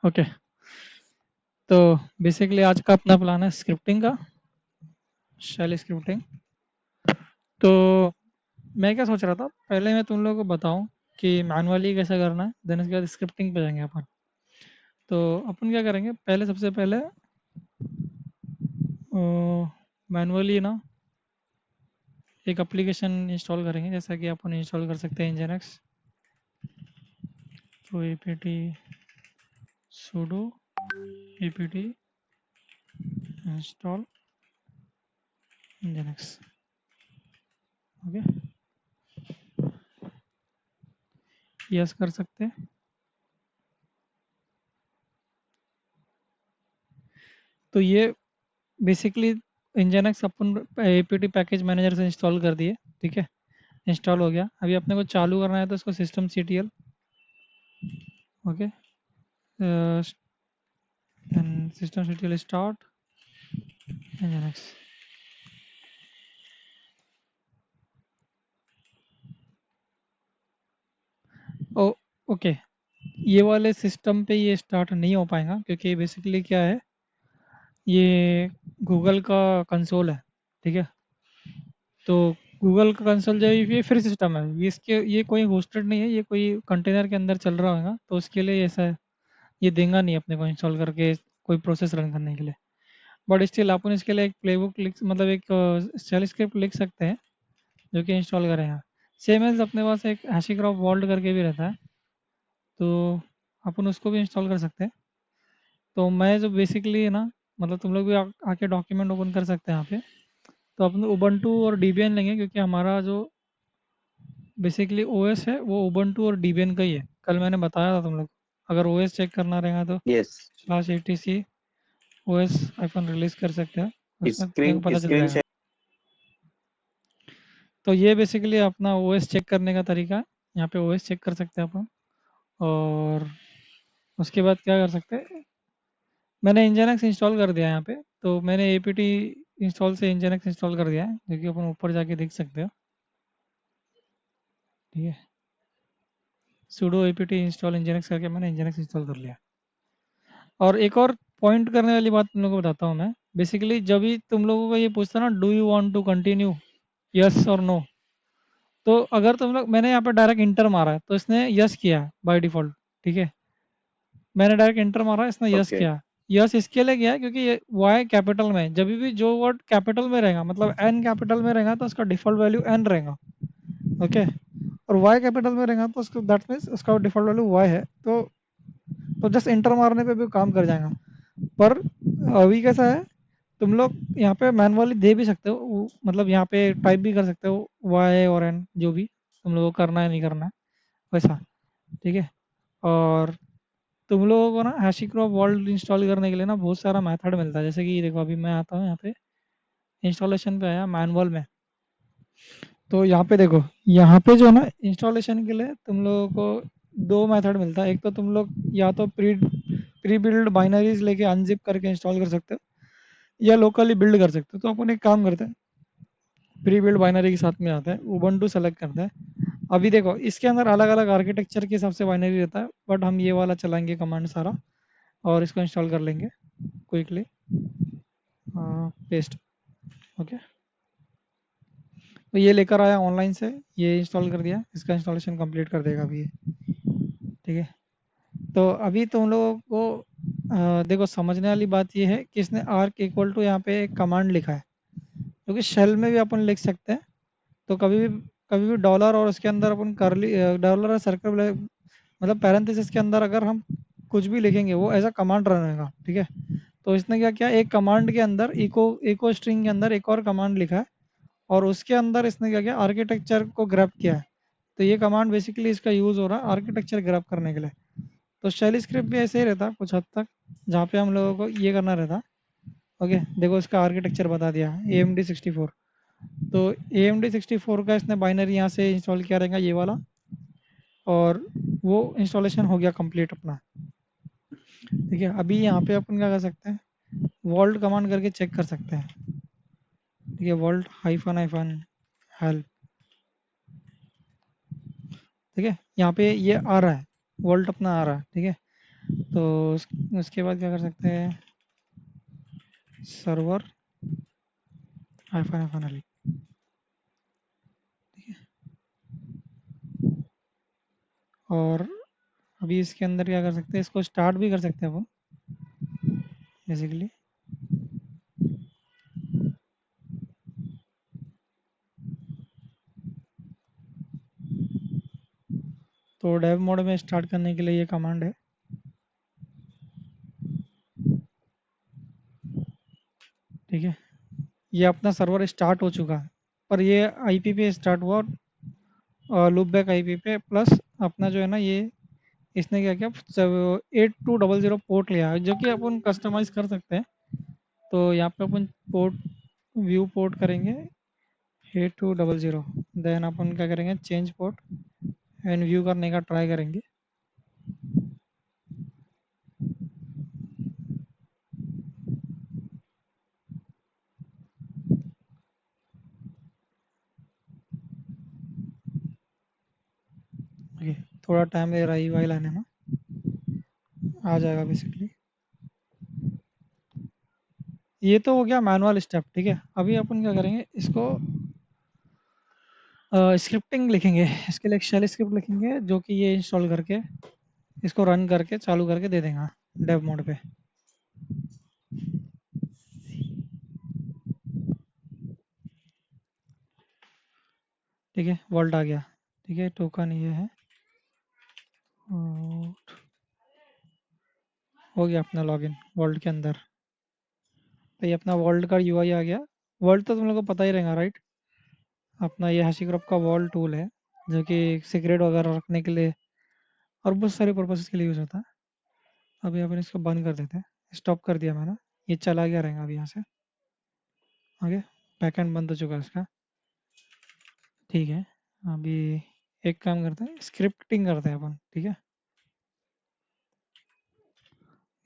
Okay, तो basically आज का अपना प्लान है स्क्रिप्टिंग का, शेल स्क्रिप्टिंग। तो मैं क्या सोच रहा था, पहले मैं तुम लोगों को बताऊं कि मैनुअली कैसे करना है, देन उसके बाद स्क्रिप्टिंग पे जाएंगे अपन। तो अपन क्या करेंगे, पहले सबसे पहले मैनुअली ना एक एप्लीकेशन इंस्टॉल करेंगे, जैसा कि अपन इंस्टॉल कर सकते हैं nginx तो apt sudo apt install nginx। Okay, yes कर सकते हैं। तो ये बेसिकली nginx अपन apt पैकेज मैनेजर से इंस्टॉल कर दिए, ठीक है। इंस्टॉल हो गया, अभी अपने को चालू करना है तो इसको system ctl, okay, system ctl start nginx। ओ ओके, ये वाले सिस्टम पे ये स्टार्ट नहीं हो पाएगा क्योंकि बेसिकली क्या है, ये गूगल का कंसोल है, ठीक है। तो गूगल का कंसोल जो है ये फ्री सिस्टम है, ये कोई होस्टेड नहीं है, ये कोई कंटेनर के अंदर चल रहा होगा, तो उसके लिए ऐसा है, ये देगा नहीं अपने को इंस्टॉल करके कोई प्रोसेस रन करने के लिए। बट स्टिल अपन इसके लिए एक प्लेबुक लिख, मतलब एक शेल स्क्रिप्ट लिख सकते हैं जो कि इंस्टॉल करेगा। सेम एज अपने पास एक हैशीक्रॉप वॉल्ट करके भी रहता है, तो अपन उसको भी इंस्टॉल कर सकते हैं। तो मैं जो बेसिकली है ना, मतलब तुम लोग भी आके डॉक्यूमेंट ओपन कर सकते हैं यहाँ पे। तो अपन उबंटू और डीबियन लेंगे क्योंकि हमारा जो बेसिकली ओएस है वो उबंटू और डीबियन का ही है, कल मैंने बताया था तुम लोग। अगर ओएस चेक करना रहेगा तो यस। स्लैश etc ओएस अपन रिलीज कर सकते हैं, उसमें अपने को स्क्रीन पता चल स्क्रीन जाएगा। तो ये बेसिकली अपना ओएस चेक करने का तरीका है, यहाँ पे ओएस चेक कर सकते हैं अपन। और उसके बाद क्या कर सकते हैं, मैंने nginx इंस्टॉल कर दिया है यहाँ पे, तो मैंने apt इंस्टॉल से nginx इंस्टॉल कर दिया है, जो कि अपन ऊपर जाके देख सकते हो, ठीक है। sudo apt इंस्टॉल nginx करके मैंने nginx इंस्टॉल कर लिया। और एक और पॉइंट करने वाली बात तुम लोगों को बताता हूँ मैं। बेसिकली जब भी तुम लोगों को ये पूछता ना, do you want to continue, yes और नो, तो अगर तुम लोग, मैंने यहाँ पे डायरेक्ट इंटर मारा है तो इसने यस किया है बाय डिफॉल्ट, ठीक है। मैंने डायरेक्ट इंटर मारा, इसने यस ओके। किया। यस इसके लिए किया है क्योंकि ये वाई कैपिटल में, जब भी जो वर्ड कैपिटल में रहेगा, मतलब एन कैपिटल में रहेगा तो उसका डिफॉल्ट वैल्यू एन रहेगा, ओके। और वाई कैपिटल में रहेगा तो उसको दैट मीन्स उसका डिफॉल्ट वैल्यू वाई है। तो जस्ट इंटर मारने पे भी काम कर जाएगा। पर अभी कैसा है, तुम लोग यहाँ पे मैनुअली दे भी सकते हो, मतलब यहाँ पे टाइप भी कर सकते हो वाई और एन, जो भी तुम लोगों को करना है नहीं करना है वैसा, ठीक है। और तुम लोगों को ना हैशीक्रॉप वर्ल्ड इंस्टॉल करने के लिए ना बहुत सारा मेथड मिलता है, जैसे कि देखो अभी मैं आता हूँ यहाँ पे इंस्टॉलेशन पे आया मैनुअल में। तो यहाँ पे देखो, यहाँ पे जो ना इंस्टॉलेशन के लिए तुम लोगों को दो मेथड मिलता है। एक तो तुम लोग या तो प्री बिल्ड बाइनरीज लेके अनजिप करके इंस्टॉल कर सकते हो, या लोकली बिल्ड कर सकते हो। तो अपन एक काम करते हैं, प्री बिल्ड बाइनरी के साथ में आता है, उबंटू सेलेक्ट करते हैं। अभी देखो इसके अंदर अलग अलग आर्किटेक्चर के हिसाब से बाइनरी रहता है, बट हम ये वाला चलाएंगे कमांड सारा, और इसको इंस्टॉल कर लेंगे क्विकली, पेस्ट, ओके। तो ये लेकर आया ऑनलाइन से, ये इंस्टॉल कर दिया, इसका इंस्टॉलेशन कंप्लीट कर देगा अभी ये, ठीक है। तो अभी तुम लोगों को देखो समझने वाली बात ये है कि इसने आर्क इक्वल टू यहाँ पे एक कमांड लिखा है, क्योंकि शेल में भी अपन लिख सकते हैं। तो कभी भी डॉलर और उसके अंदर अपन करली डॉलर और सर्कल, मतलब पैरेंथेसिस के अंदर अगर हम कुछ भी लिखेंगे वो एज अ कमांड रन होगा, ठीक है। तो इसने क्या किया, एक कमांड के अंदर इको इको स्ट्रिंग के अंदर एक और कमांड लिखा है, और उसके अंदर इसने क्या किया, आर्किटेक्चर को ग्रैब किया है। तो ये कमांड बेसिकली इसका यूज हो रहा है आर्किटेक्चर ग्रैब करने के लिए। तो शेल स्क्रिप्ट भी ऐसे ही रहता है कुछ हद तक, जहाँ पे हम लोगों को ये करना रहता। ओके, देखो इसका आर्किटेक्चर बता दिया, AMD 64। तो AMD 64 का इसने बाइनरी यहाँ से इंस्टॉल किया रहेगा ये वाला, और वो इंस्टॉलेशन हो गया कंप्लीट अपना, ठीक है। अभी यहाँ पे अपन क्या कर सकते हैं, वॉल्ट कमांड करके चेक कर सकते हैं, ठीक है। वॉल्ट हाइफन हाइफन हेल्प, ठीक है। यहाँ पे ये आ रहा है, वॉल्ट अपना आ रहा है, ठीक है। तो उसके बाद क्या कर सकते हैं, सर्वर हाइफन हाइफन एल, और अभी इसके अंदर क्या कर सकते हैं, इसको स्टार्ट भी कर सकते हैं अपन बेसिकली। तो डेव मोड में स्टार्ट करने के लिए ये कमांड है, ठीक है। ये अपना सर्वर स्टार्ट हो चुका है, पर ये आईपी पे स्टार्ट हुआ, लूप बैक आईपी पे, प्लस अपना जो है ना ये, इसने क्या किया, 8200 पोर्ट लिया है, जो कि अपन कस्टमाइज कर सकते हैं। तो यहाँ पे अपन पोर्ट व्यू पोर्ट करेंगे 8200, देन अपन क्या करेंगे, चेंज पोर्ट एंड व्यू करने का ट्राई करेंगे। ओके, थोड़ा टाइम ले रहा है वाइल आने में, आ जाएगा बेसिकली। ये तो हो गया मैनुअल स्टेप, ठीक है। अभी अपन क्या करेंगे, इसको स्क्रिप्टिंग लिखेंगे, इसके लिए एक शेल स्क्रिप्ट लिखेंगे जो कि ये इंस्टॉल करके इसको रन करके चालू करके दे देगा डेव मोड पे, ठीक है। वॉल्ट आ गया, ठीक है, टोकन ये है, और हो गया अपना लॉगिन वर्ल्ड के अंदर। तो ये अपना वर्ल्ड का यूआई आ गया। वर्ल्ड तो तुम लोगों को पता ही रहेगा, राइट। अपना ये हैशीक्रॉप का वॉल टूल है, जो कि सीक्रेट वगैरह रखने के लिए और बहुत सारे पर्पसेस के लिए यूज़ होता है। अभी अपन इसको बंद कर देते हैं, स्टॉप कर दिया मैंने, ये चला गया रहेगा अभी यहाँ से आगे। बैकएंड बंद हो चुका है इसका, ठीक है। अभी एक काम करते हैं, स्क्रिप्टिंग करते हैं अपन, ठीक है।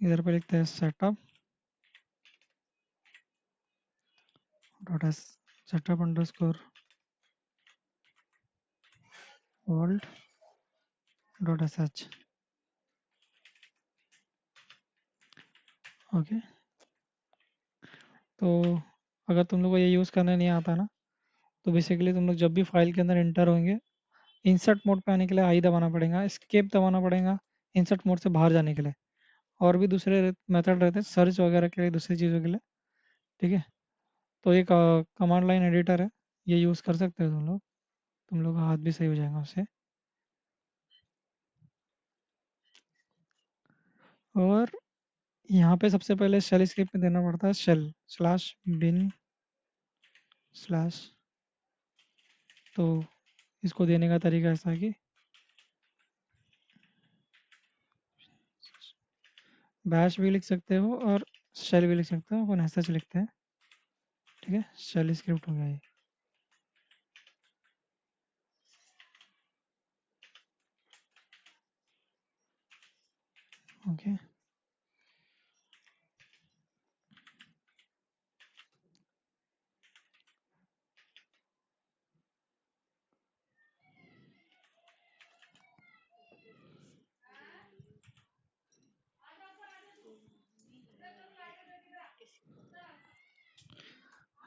इधर पे लिखते हैं setup dot S, setup underscore world dot S H, okay. तो अगर तुम लोग को ये यूज़ करना नहीं आता ना, तो बेसिकली तुम लोग जब भी फाइल के अंदर एंटर होंगे, इंसर्ट मोड पे आने के लिए आई दबाना पड़ेगा, एस्केप दबाना पड़ेगा इंसर्ट मोड से बाहर जाने के लिए। और भी दूसरे मेथड रहते हैं सर्च वगैरह के लिए, दूसरी चीज़ों के लिए, ठीक है। तो एक कमांड लाइन एडिटर है, ये यूज़ कर सकते हो तुम लोग, तुम लोग का हाथ भी सही हो जाएगा उससे। और यहाँ पे सबसे पहले शेल स्क्रिप्ट में देना पड़ता है शेल स्लैश बिन स्लैश। तो इसको देने का तरीका ऐसा है कि बैश भी लिख सकते हो और शेल भी लिख सकते हो, अपन ऐसा लिखते हैं, ठीक है। शेल स्क्रिप्ट हो गया ये, ओके।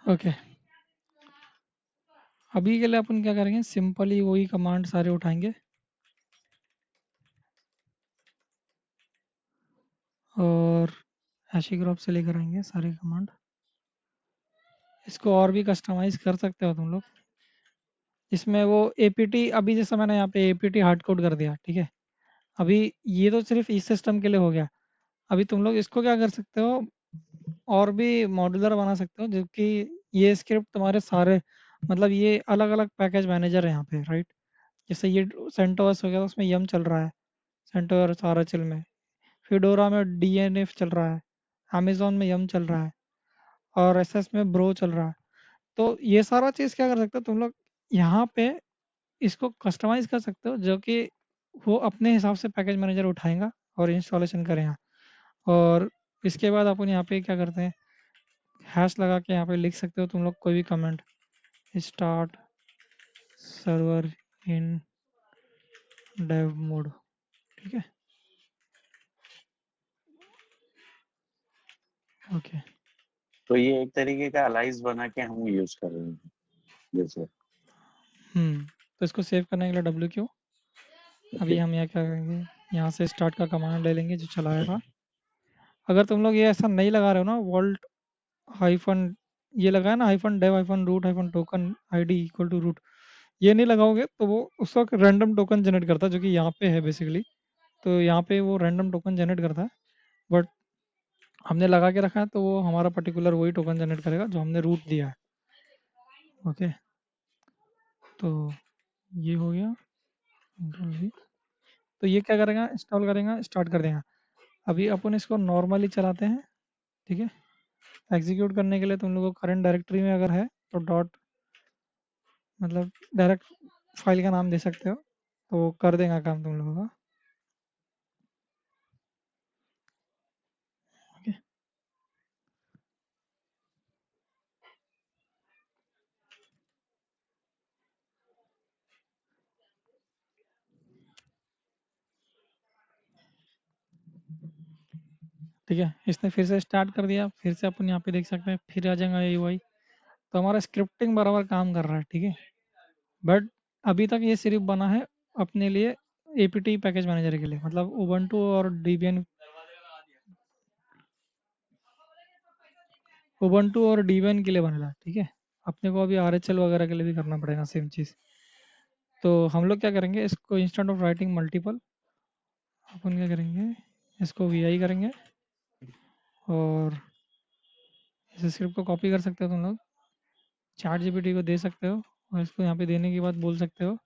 ओके, अभी के लिए अपन क्या करेंगे, सिंपली वही कमांड सारे उठाएंगे और हैशीग्राफ से लेकर आएंगे सारे कमांड। इसको और भी कस्टमाइज कर सकते हो तुम लोग, इसमें वो एपीटी, अभी जैसा मैंने यहाँ पे एपीटी हार्ड कोड कर दिया, ठीक है। अभी ये तो सिर्फ इस सिस्टम के लिए हो गया। अभी तुम लोग इसको क्या कर सकते हो, और भी मॉड्यूलर बना सकते हो, जो कि ये स्क्रिप्ट तुम्हारे सारे, मतलब ये अलग अलग पैकेज मैनेजर है यहाँ पे, राइट। जैसे ये सेंटोस हो गया, उसमें यम चल रहा है, सेंटोस आरएचएल में। फिडोरा में डीएनएफ चल रहा है, अमेजोन में यम चल रहा है, और एसएस में ब्रो चल रहा है। तो ये सारा चीज़ क्या कर सकते हो तुम लोग, यहाँ पे इसको कस्टमाइज कर सकते हो, जो कि वो अपने हिसाब से पैकेज मैनेजर उठाएगा और इंस्टॉलेशन करेगा। और इसके बाद अपन यहाँ पे क्या करते हैं, हैश लगा के यहाँ पे लिख सकते हो तुम लोग कोई भी comment, start server in dev mode, ठीक है। ओके। तो ये एक तरीके का अलाइस बना के हम यूज कर रहे हैं जैसे। तो इसको सेव करने के लिए डब्ल्यू क्यू, अभी हम यहाँ क्या करेंगे, यहाँ से स्टार्ट का कमांड ले लेंगे जो चलाएगा। अगर तुम लोग ये ऐसा नहीं लगा रहे हो ना, वॉल्ट हाइफन ये लगाया ना, hyphen dev hyphen root hyphen token ID equal to root, ये नहीं लगाओगे तो वो उस वक्त रैंडम टोकन जनरेट करता है, जो कि यहाँ पे है बेसिकली। तो यहाँ पे वो रैंडम टोकन जनरेट करता है, बट हमने लगा के रखा है तो वो हमारा पर्टिकुलर वही टोकन जनरेट करेगा जो हमने रूट दिया है। ओके, तो ये हो गया Control V। तो ये क्या करेगा, इंस्टॉल करेगा, स्टार्ट कर देगा। अभी अपन इसको नॉर्मली चलाते हैं, ठीक है। एग्जीक्यूट करने के लिए तुम लोगों को करंट डायरेक्टरी में अगर है तो डॉट, मतलब डायरेक्ट फाइल का नाम दे सकते हो, तो वो कर देगा काम तुम लोगों का। ओके, ठीक है, इसने फिर से स्टार्ट कर दिया, फिर से अपन यहाँ पे देख सकते हैं, फिर आ जाएगा ये UI। तो हमारा स्क्रिप्टिंग बराबर काम कर रहा है, ठीक है। बट अभी तक ये सिर्फ बना है अपने लिए APT पैकेज मैनेजर के लिए, मतलब उबंटू और Debian, उबंटू और Debian के लिए बनेगा, ठीक है। अपने को अभी RHL वगैरह के लिए भी करना पड़ेगा सेम चीज़। तो हम लोग क्या करेंगे, इसको इंस्टेंट ऑफ राइटिंग मल्टीपल, अपन क्या करेंगे, इसको VI करेंगे, और इस स्क्रिप्ट को कॉपी कर सकते हो तुम लोग, चैट GPT को दे सकते हो, और इसको यहाँ पे देने के बाद बोल सकते हो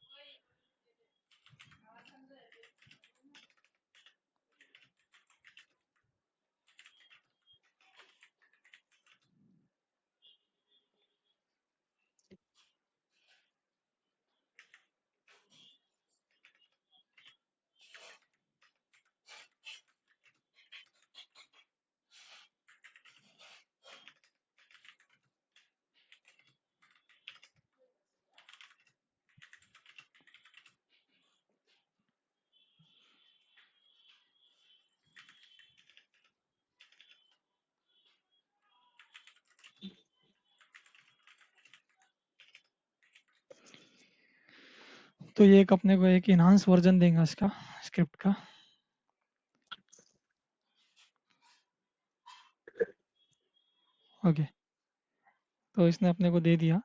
तो ये एक अपने को एक इनहांस वर्जन देगा इसका स्क्रिप्ट का। ओके, तो इसने अपने को दे दिया।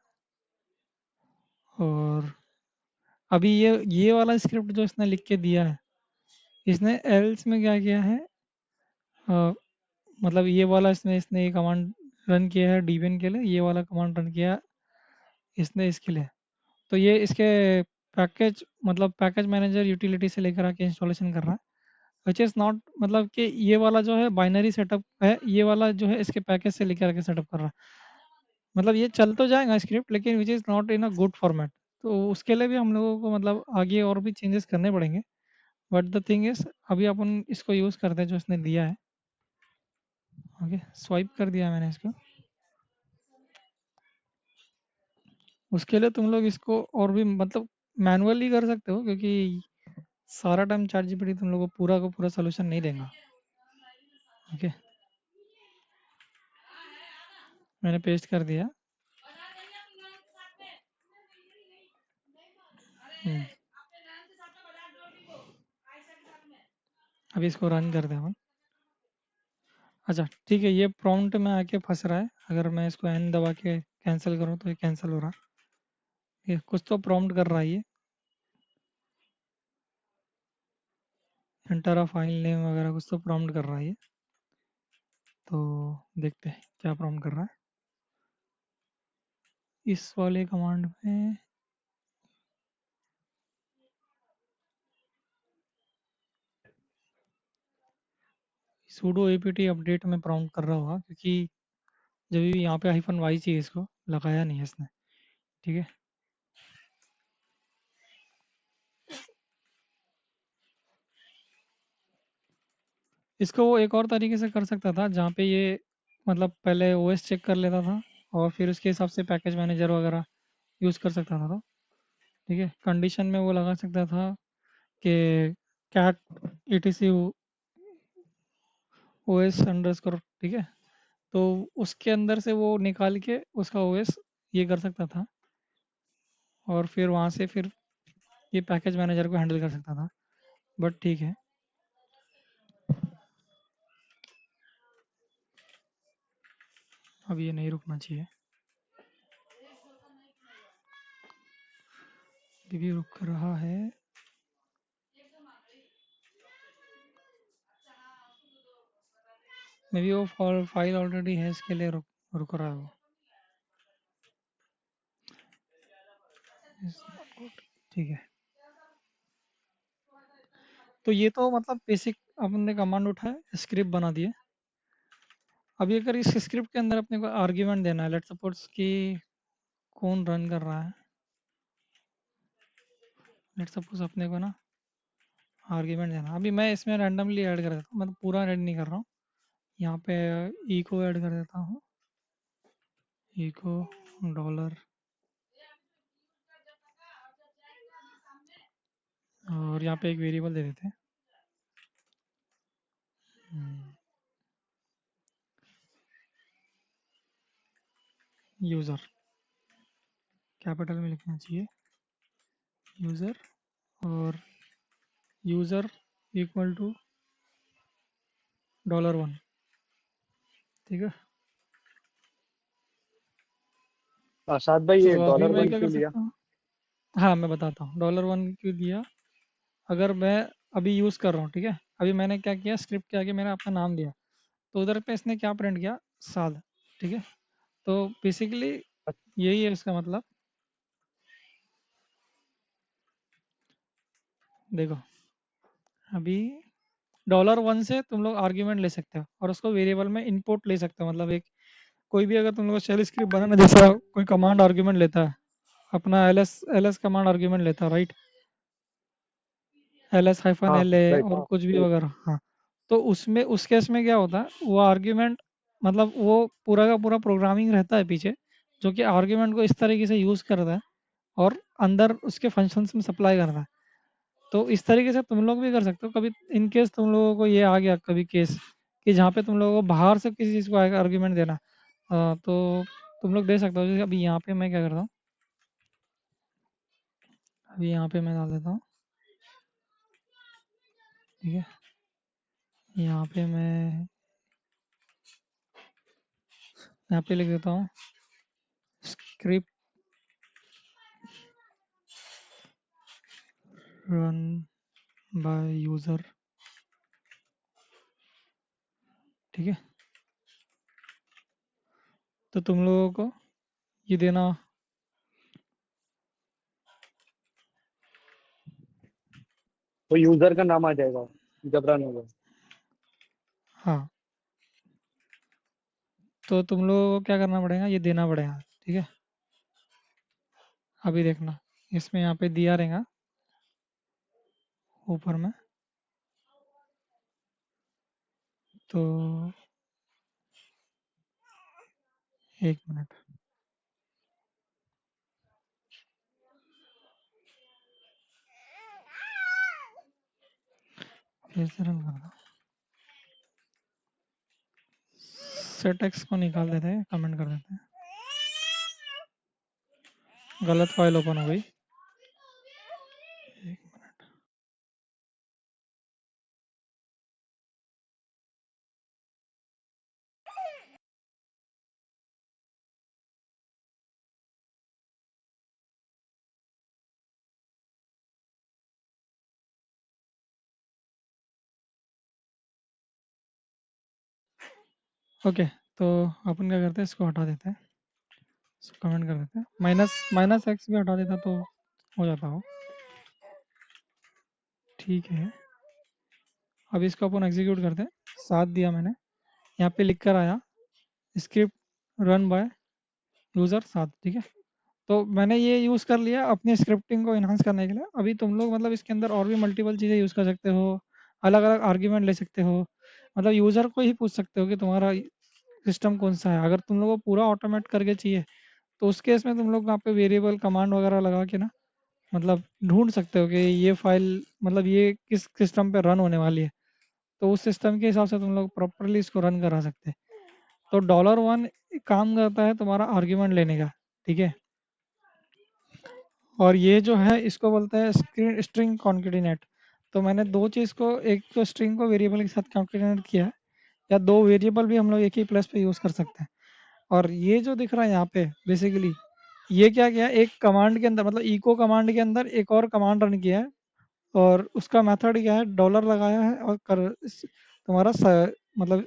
और अभी ये वाला स्क्रिप्ट जो इसने लिख के दिया है, इसने एल्स में क्या किया है, अ, मतलब ये वाला इसने इसने ये कमांड रन किया है Debian के लिए, ये वाला कमांड रन किया है इसने इसके लिए। तो ये इसके पैकेज, मतलब पैकेज मैनेजर यूटिलिटी से लेकर आके इंस्टॉलेशन कर रहा है, विच इज़ नॉट, मतलब कि ये वाला जो है बाइनरी सेटअप है, ये वाला जो है इसके पैकेज से लेकर आके सेटअप कर रहा है। मतलब ये चल तो जाएगा स्क्रिप्ट, लेकिन which is not in a good format. तो उसके लिए भी हम लोगों को मतलब आगे और भी चेंजेस करने पड़ेंगे। बट द थिंग इज, अभी अपन इसको यूज़ करते हैं जो इसने दिया है। ओके, स्वाइप कर दिया मैंने इसको। उसके लिए तुम लोग इसको और भी मतलब मैनुअली कर सकते हो, क्योंकि सारा टाइम चैट जीपीटी तुम लोग को पूरा का पूरा सोल्यूशन नहीं देगा। ओके, मैंने पेस्ट कर दिया। हम्म, अभी इसको रन कर दे हम। अच्छा ठीक है, ये प्रॉम्प्ट में आके फंस रहा है, अगर मैं इसको एन दबा के कैंसिल करूँ तो ये कैंसिल हो रहा है। ये कुछ तो प्रॉम्प्ट कर रहा है ये, एंटर अ फाइल नेम वगैरह कुछ तो प्रॉम्प्ट कर रहा है ये। तो देखते हैं क्या प्रॉम्प्ट कर रहा है इस वाले कमांड में। sudo apt अपडेट में प्रॉम्प्ट कर रहा होगा, क्योंकि जब भी यहाँ पे हाइफन वाई चाहिए, इसको लगाया नहीं है इसने, ठीक है। इसको वो एक और तरीके से कर सकता था, जहाँ पे ये मतलब पहले ओएस चेक कर लेता था, और फिर उसके हिसाब से पैकेज मैनेजर वगैरह यूज़ कर सकता था। तो ठीक है, कंडीशन में वो लगा सकता था कि कैट etc ओएस अंडरस्कोर, ठीक है, तो उसके अंदर से वो निकाल के उसका ओएस ये कर सकता था, और फिर वहाँ से फिर ये पैकेज मैनेजर को हैंडल कर सकता था। बट ठीक है, अब ये नहीं रुकना चाहिए, अभी भी रुक रहा है। मे बी वो फाइल ऑलरेडी है, इसके लिए रुक रुक रहा है वो। ठीक है, तो ये तो मतलब बेसिक अपन ने कमांड उठाया, स्क्रिप्ट बना दिए। अभी अगर इस स्क्रिप्ट के अंदर अपने को आर्ग्यूमेंट देना है, लेट सपोज कि कौन रन कर रहा है, लेट सपोज अपने को ना आर्ग्यूमेंट देना। अभी मैं इसमें रैंडमली ऐड कर देता हूँ, मतलब पूरा ऐड नहीं कर रहा हूँ। यहाँ पे इको ऐड कर देता हूँ, इको डॉलर, और यहाँ पे एक वेरिएबल दे देते हैं, यूज़र, कैपिटल में लिखना चाहिए यूज़र, और यूज़र इक्वल टू $1, ठीक है। आसाद भाई, तो ये अभी डॉलर मैं वन क्या कर क्यों लिया? सकता हूँ, हाँ मैं बताता हूँ $1 क्यों दिया। अगर मैं अभी यूज़ कर रहा हूँ, ठीक है, अभी मैंने क्या किया, स्क्रिप्ट के आगे मैंने अपना नाम दिया, तो उधर पे इसने क्या प्रिंट किया, साल, ठीक है। तो बेसिकली यही है इसका मतलब। देखो, अभी $1 से तुम लोग आर्ग्यूमेंट ले सकते हो, और उसको वेरिएबल में इंपोर्ट ले सकते हो। मतलब एक कोई भी अगर तुम लोग शेल स्क्रिप्ट बनाना, जैसा कोई कमांड आर्ग्यूमेंट लेता है, अपना एल एस कमांड आर्ग्यूमेंट लेता है, राइट, एल एस हाइफन हाँ एल ए राइट। और कुछ भी वगैरह, हाँ। तो उसमें उस केस में क्या होता है, वो आर्ग्यूमेंट, मतलब वो पूरा का पूरा प्रोग्रामिंग रहता है पीछे, जो कि आर्ग्यूमेंट को इस तरीके से यूज़ करता है और अंदर उसके फंक्शंस में सप्लाई करता है। तो इस तरीके से तुम लोग भी कर सकते हो। कभी इन केस तुम लोगों को ये आ गया कभी केस कि जहाँ पे तुम लोगों को बाहर से किसी चीज़ को आर्ग्यूमेंट देना, तो तुम लोग दे सकते हो। जैसे अभी यहाँ पे मैं क्या करता हूँ, अभी यहाँ पे मैं डाल देता हूँ, ठीक है। यहाँ पे मैं यहाँ पे लिख देता हूँ स्क्रिप्ट रन बाय यूज़र, ठीक है। तो तुम लोगों को ये देना, तो यूजर का नाम आ जाएगा जब रन होगा। हाँ। तो तुम लोगों को क्या करना पड़ेगा, ये देना पड़ेगा, ठीक है। अभी देखना, इसमें यहाँ पे दिया रहेगा ऊपर में, तो 1 मिनट, फिर से रन करना। सेट एक्स को निकाल देते हैं, कमेंट कर देते हैं, गलत फाइल ओपन हो गई। ओके, तो अपन क्या करते हैं, इसको हटा देते हैं, इसको कमेंट कर देते हैं, माइनस माइनस एक्स भी हटा देता तो हो जाता हो, ठीक है। अब इसको अपन एग्जीक्यूट करते हैं, 7 दिया मैंने, यहाँ पे लिख कर आया स्क्रिप्ट रन बाय यूज़र 7, ठीक है। तो मैंने ये यूज़ कर लिया अपनी स्क्रिप्टिंग को इन्हांस करने के लिए। अभी तुम लोग मतलब इसके अंदर और भी मल्टीपल चीज़ें यूज़ कर सकते हो, अलग अलग आर्ग्यूमेंट ले सकते हो, मतलब यूज़र को ही पूछ सकते हो कि तुम्हारा सिस्टम कौन सा है। अगर तुम लोग को पूरा ऑटोमेट करके चाहिए, तो उस केस में तुम लोग वहाँ पे वेरिएबल कमांड वगैरह लगा के ना, मतलब ढूंढ सकते हो कि ये फाइल, मतलब ये किस सिस्टम पे रन होने वाली है, तो उस सिस्टम के हिसाब से तुम लोग प्रॉपरली इसको रन करा सकते हैं। तो $1 काम करता है तुम्हारा आर्ग्यूमेंट लेने का, ठीक है। और ये जो है इसको बोलते हैं स्ट्रिंग कॉन्केटिनेट। तो मैंने दो चीज़ को, एक तो स्ट्रिंग को वेरिएबल के साथ कॉन्केटिनेट किया है, या दो वेरिएबल भी हम लोग एक ही प्लेस पे यूज़ कर सकते हैं। और ये जो दिख रहा है यहाँ पे बेसिकली, ये क्या किया, एक कमांड के अंदर मतलब इको कमांड के अंदर एक और कमांड रन किया है, और उसका मेथड क्या है, डॉलर लगाया है और तुम्हारा मतलब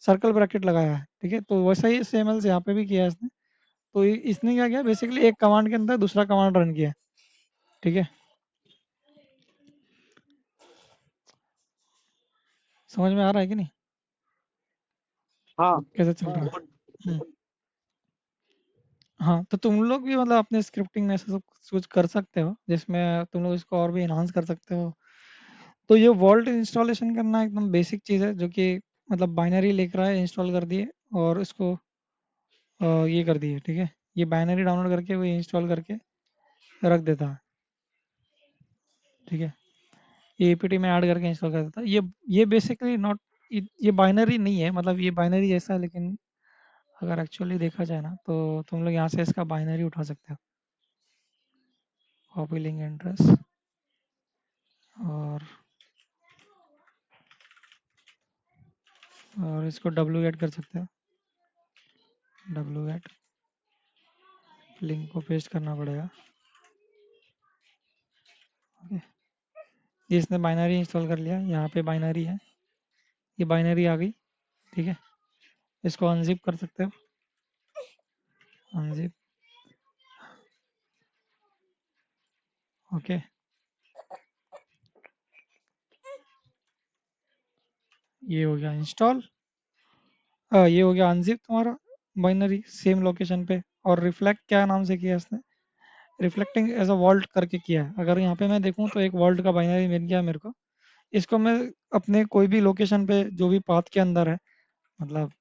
सर्कल ब्रैकेट लगाया है, ठीक है। तो वैसा ही सेम एल्स यहाँ पे भी किया है इसने। तो इसने क्या किया, बेसिकली एक कमांड के अंदर दूसरा कमांड रन किया है, ठीक है। समझ में आ रहा है कि नहीं, हाँ कैसे चल रहा है? हम्म। हाँ, तो तुम लोग भी मतलब अपने स्क्रिप्टिंग में ऐसा सब कुछ कर सकते हो जिसमें तुम लोग इसको और भी इन्हांस कर सकते हो। तो ये वॉल्ट इंस्टॉलेशन करना एकदम बेसिक चीज़ है, जो कि मतलब बाइनरी लेकर आए, इंस्टॉल कर दिए और इसको ये कर दिए, ठीक है। ये बाइनरी डाउनलोड करके वो इंस्टॉल करके रख देता है, ठीक है। ये एपीटी में ऐड करके इंस्टॉल कर देता है। ये बेसिकली नॉट, ये बाइनरी नहीं है, मतलब ये बाइनरी जैसा है, लेकिन अगर एक्चुअली देखा जाए ना तो तुम लोग यहाँ से इसका बाइनरी उठा सकते हो, कॉपी लिंक एड्रेस, और इसको डब्ल्यू गेट कर सकते हो। डब्ल्यू गेट लिंक को पेस्ट करना पड़ेगा, ओके। ये इसने बाइनरी इंस्टॉल कर लिया, यहाँ पे बाइनरी है, ये बाइनरी आ गई, ठीक है। इसको अनजिप कर सकते हो, अनजिप, ओके। ये हो गया इंस्टॉल, ये हो गया अनजिप तुम्हारा बाइनरी सेम लोकेशन पे। और रिफ्लेक्ट क्या नाम से किया इसने, रिफ्लेक्टिंग एज अ वॉल्ट करके किया है। अगर यहाँ पे मैं देखूँ तो एक वॉल्ट का बाइनरी मिल गया मेरे को। इसको मैं अपने कोई भी लोकेशन पे जो भी पाथ के अंदर है, मतलब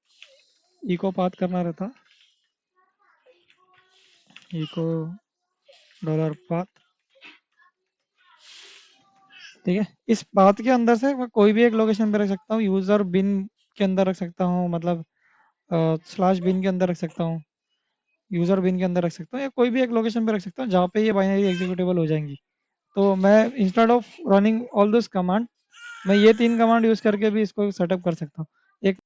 इको पाथ करना रहता, इको डॉलर पाथ, ठीक है। इस पाथ के अंदर से मैं कोई भी एक लोकेशन पे रख सकता हूँ, यूजर बिन के अंदर रख सकता हूँ, मतलब स्लैश बिन के अंदर रख सकता हूँ, यूजर बिन के अंदर रख सकता हूँ, या कोई भी एक लोकेशन पे रख सकता हूँ जहाँ पे ये बाइनरी एग्जीक्यूटेबल हो जाएंगी। तो मैं instead of running all this command, मैं ये तीन कमांड यूज करके भी इसको सेटअप कर सकता हूँ। एक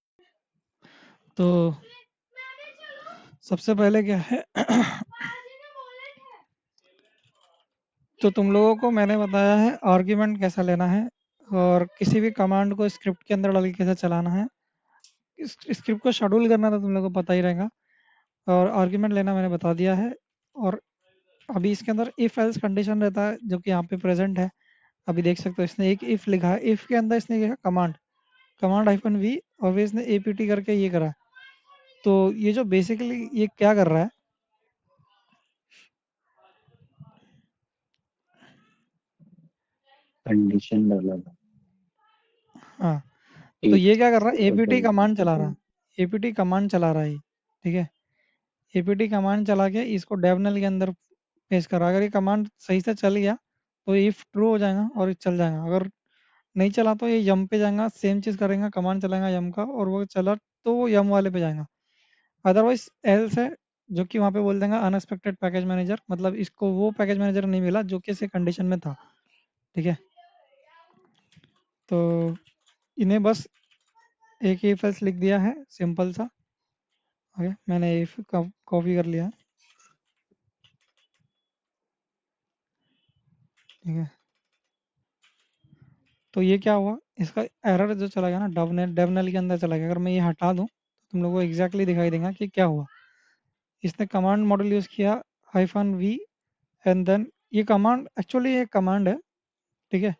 तो सबसे पहले क्या है तो तुम लोगों को मैंने बताया है आर्ग्यूमेंट कैसा लेना है, और किसी भी कमांड को स्क्रिप्ट के अंदर डाल के कैसे चलाना है। स्क्रिप्ट को शेड्यूल करना तो तुम लोगों को पता ही रहेगा, और आर्ग्यूमेंट लेना मैंने बता दिया है। और अभी इसके अंदर इफ एल्स कंडीशन रहता है जो कि यहाँ पे प्रेजेंट है। अभी देख सकते हो इसने एक इफ लिखा है, इफ के अंदर इसने लिखा कमांड, कमांड हाइफन वी, और फिर इसने एपीटी करके ये करा। तो ये जो बेसिकली ये क्या कर रहा है, कंडीशन डेवलप हाँ, तो ये एट क्या कर रहा है, एपीटी टोटल। कमांड चला रहा है, एपीटी कमांड चला रहा है ये, ठीक है। एपीटी कमांड चला के इसको डेवनल के अंदर पेश करा। अगर ये कमांड सही से चल गया तो इफ ट्रू हो जाएगा और ये चल जाएगा। अगर नहीं चला तो ये यम पे जाएगा, सेम चीज़ करेगा, कमांड चलाएगा यम का, और वो चला तो वो यम वाले पे जाएगा। अदरवाइज एल्स है, जो कि वहाँ पे बोल देंगे अनएक्सपेक्टेड पैकेज मैनेजर, मतलब इसको वो पैकेज मैनेजर नहीं मिला जो कि इसी कंडीशन में था, ठीक है। तो इन्हें बस एक ही इफ एल्स लिख दिया है, सिंपल सा, ओके। मैंने इफ कॉपी कर लिया है, ठीक है। तो ये क्या हुआ, इसका एरर जो चला गया ना, डेवनल के अंदर चला गया। अगर मैं ये हटा दूं तो तुम लोगों को एग्जैक्टली दिखाई देगा कि क्या हुआ। इसने कमांड मॉडल यूज़ किया हाइफन वी, एंड देन ये कमांड एक्चुअली एक कमांड है, ठीक है।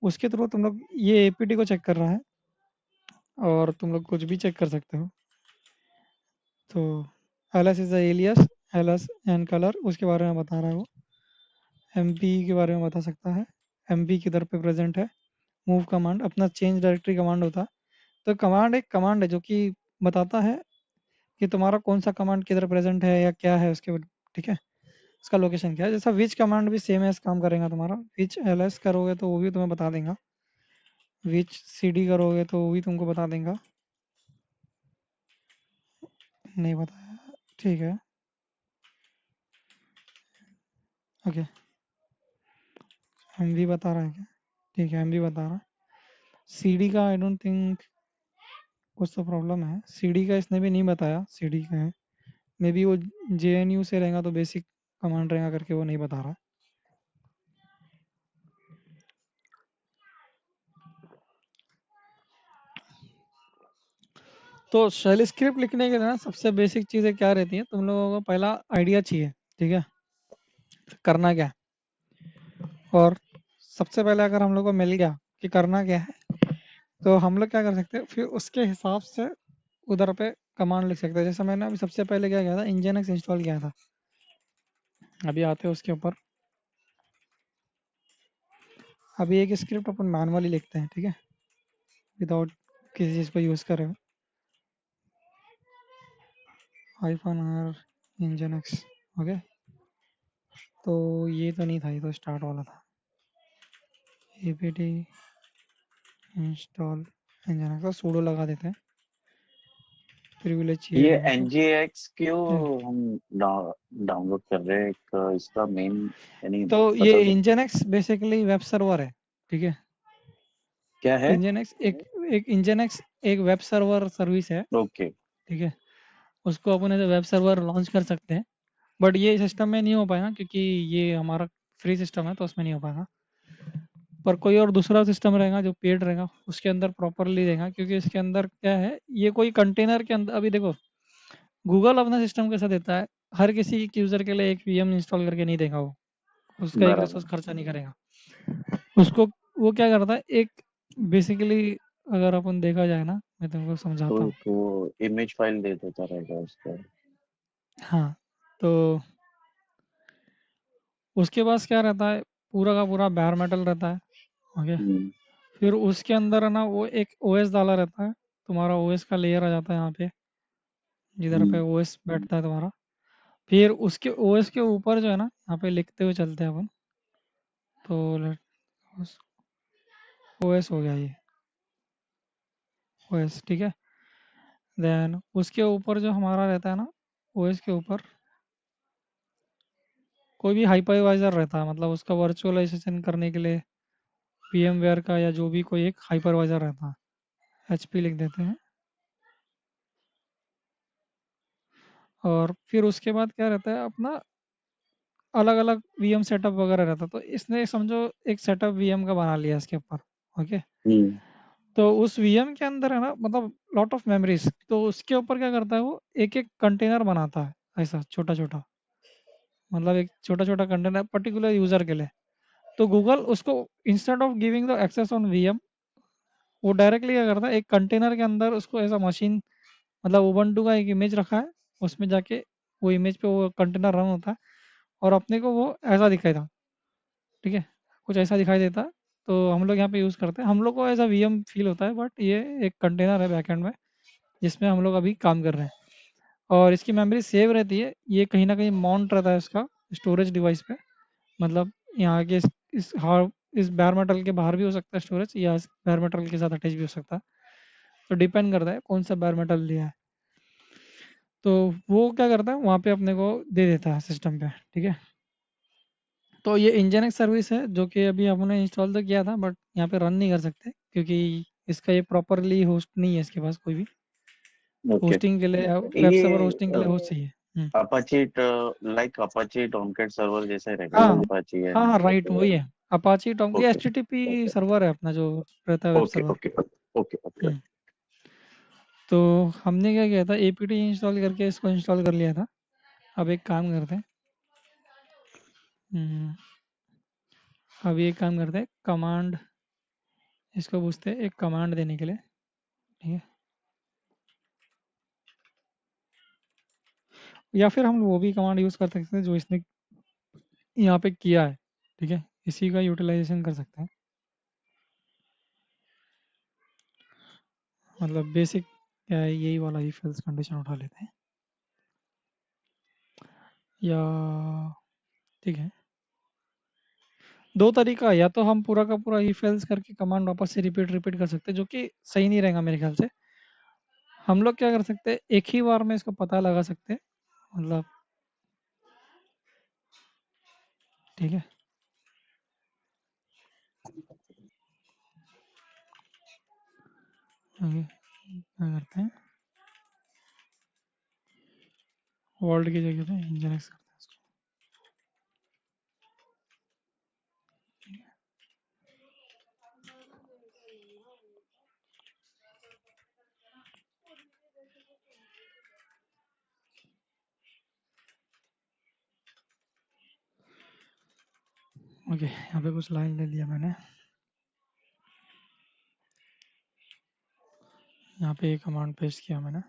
उसके थ्रू तुम लोग ये एपीटी को चेक कर रहा है, और तुम लोग कुछ भी चेक कर सकते हो। तो LS is alias, LS and colour उसके बारे में बता रहा है वो। एमपी के बारे में बता सकता है, एमपी किधर पे प्रेजेंट है। मूव कमांड अपना चेंज डायरेक्टरी कमांड होता है। तो कमांड एक कमांड है जो कि बताता है कि तुम्हारा कौन सा कमांड किधर प्रेजेंट है या क्या है उसके, ठीक है। उसका लोकेशन क्या है। जैसा विच कमांड भी सेम एस काम करेगा तुम्हारा, विच एलएस करोगे तो वो भी तुम्हें बता देगा, विच सीडी करोगे तो वो भी तुमको बता देगा, नहीं बताया, ठीक है, ओके। एम भी बता रहा है क्या? ठीक है, एम भी बता रहा है। सीडी का आई डोंट थिंक कुछ तो प्रॉब्लम है, सीडी का इसने भी नहीं बताया, सीडी का है, मे बी वो जेएनयू से रहेगा तो बेसिक कमांड रहेगा करके वो नहीं बता रहा। तो शेल स्क्रिप्ट लिखने के लिए ना सबसे बेसिक चीज़ें क्या रहती है, तुम लोगों को पहला आइडिया चाहिए, ठीक है, करना क्या है। और सबसे पहले अगर हम लोग को मिल गया कि करना क्या है, तो हम लोग क्या कर सकते हैं, फिर उसके हिसाब से उधर पे कमांड लिख सकते हैं। जैसे मैंने अभी सबसे पहले क्या किया था, इंजनएक्स इंस्टॉल किया था। अभी आते हैं उसके ऊपर। अभी एक स्क्रिप्ट अपन मैनुअली लिखते हैं, ठीक है, विदाउट किसी चीज़ को यूज़ करे हुए। -r Nginx, okay. तो ये तो नहीं था, ये तो स्टार्ट वाला था। apt इंस्टॉल इंजनएक्स, तो सूडो लगा देते हैं, प्रिविलेज चाहिए ये हम लोग को। NGX क्यों Yeah. हम डाउनलोड कर रहे हैं, एक इसका मेन यानी तो ये बता सकते इंजनएक्स बेसिकली वेब सर्वर है, ठीक है। क्या है? इंजनएक्स एक इंजनएक्स एक वेब सर्वर सर्विस है, ओके। ठीक है। उसको अपन एज वेब सर्वर लॉन्च कर सकते हैं, बट ये सिस्टम में नहीं हो पाएगा क्योंकि ये हमारा फ्री सिस्टम है, तो उसमें नहीं हो पाएगा। पर कोई और दूसरा सिस्टम रहेगा जो पेड रहेगा, उसके अंदर प्रॉपरली देगा, क्योंकि इसके अंदर क्या है, ये कोई कंटेनर के अंदर, अभी देखो गूगल अपना सिस्टम कैसा देता है, हर किसी यूजर के लिए एक वीएम इंस्टॉल करके नहीं देगा वो, उसका एक बराबर। रिसोर्स खर्चा नहीं करेगा उसको। वो क्या करता है, एक बेसिकली अगर अपन देखा जाए ना, मैं तुमको समझाता तो हूँ। तो इमेज फाइल दे देता रहेगा उसका। हाँ, तो उसके पास क्या रहता है, पूरा का पूरा बेयर मेटल रहता है, ओके। हम्म। फिर उसके अंदर है ना, वो एक ओएस डाला रहता है, तुम्हारा ओएस का लेयर आ जाता है यहाँ पे, जिधर पे हम्म। ओएस बैठता है तुम्हारा। फिर उसके ओएस के ऊपर जो है ना, यहाँ पे लिखते हुए चलते हैं अपन। तो ओएस हो गया ये, ओएस, ठीक है। देन उसके ऊपर जो हमारा रहता है ना, ओएस के ऊपर कोई भी हाइपरवाइजर रहता है, मतलब उसका वर्चुअलाइजेशन करने के लिए VMware का या जो भी कोई एक हाइपरवाइजर रहता है, HP लिख देते हैं। और फिर उसके बाद क्या रहता है अपना, अलग अलग VM सेटअप वगैरह रहता है, तो इसने समझो एक सेटअप VM का बना लिया इसके ऊपर, ओके। हम्म। तो उस VM के अंदर है ना, मतलब लॉट ऑफ मेमोरीज, तो उसके ऊपर क्या करता है वो, एक एक कंटेनर बनाता है, ऐसा छोटा छोटा, मतलब एक छोटा छोटा कंटेनर पर्टिकुलर यूजर के लिए। तो गूगल उसको instead of giving the access on VM, वो डायरेक्टली क्या करता है, एक कंटेनर के अंदर उसको ऐसा मशीन, मतलब उबंटू का एक इमेज रखा है, उसमें जाके वो इमेज पे वो कंटेनर रन होता है, और अपने को वो ऐसा दिखाई था, ठीक है, कुछ ऐसा दिखाई देता है। तो हम लोग यहाँ पे यूज़ करते हैं, हम लोग को ऐसा VM फील होता है, बट ये एक कंटेनर है बैकएंड में, जिसमें हम लोग अभी काम कर रहे हैं। और इसकी मेमोरी सेव रहती है, ये कहीं ना कहीं माउंट रहता है इसका स्टोरेज डिवाइस पे, मतलब यहाँ के इस बैर मेटल के बाहर भी हो सकता है स्टोरेज, या इस बैर मेटल के साथ अटैच भी हो सकता है, तो डिपेंड करता है कौन सा बैर मेटल लिया है। तो वो क्या करता है, वहाँ पे अपने को दे देता है सिस्टम पे, ठीक है। तो ये इंजनएक्स सर्विस है, जो कि अभी हमने इंस्टॉल तो किया था, बट यहाँ पे रन नहीं कर सकते क्योंकि इसका ये प्रॉपरली होस्ट नहीं है, इसके पास कोई भी ओके। होस्टिंग के लिए, वेब सर्वर ये होस्टिंग के लिए होस्ट चाहिए। Apache like Apache Tomcat server जैसा ही रहेगा हाँ ना, अपाची है। हाँ हाँ, राइट, वही है। अपाची टॉम, ये ओके HTTP सर्वर है अपना जो रहता है, web okay server. Okay okay okay. Hmm तो हमने क्या किया था, APT इंस्टॉल करके इसको इंस्टॉल कर लिया था। अब एक काम करते हैं, हम्म, अब एक काम करते हैं, कमांड इसको पूछते हैं एक कमांड देने के लिए, ठीक है। या फिर हम वो भी कमांड यूज़ कर सकते हैं जो इसने यहाँ पे किया है, ठीक है, इसी का यूटिलाइजेशन कर सकते हैं। मतलब बेसिक क्या है, यही वाला इफ एल्स कंडीशन उठा लेते हैं, या ठीक है, दो तरीका है, या तो हम पूरा का पूरा इफ एल्स करके कमांड वापस से रिपीट रिपीट कर सकते हैं, जो कि सही नहीं रहेगा मेरे ख्याल से। हम लोग क्या कर सकते हैं, एक ही बार में इसको पता लगा सकते हैं, मतलब ठीक है। आगे क्या करते हैं, वर्ल्ड की जगह पे इंजन करते हैं इसको। ओके, यहाँ पे कुछ लाइन ले लिया मैंने। यहाँ पे कमांड पेस्ट किया मैंने।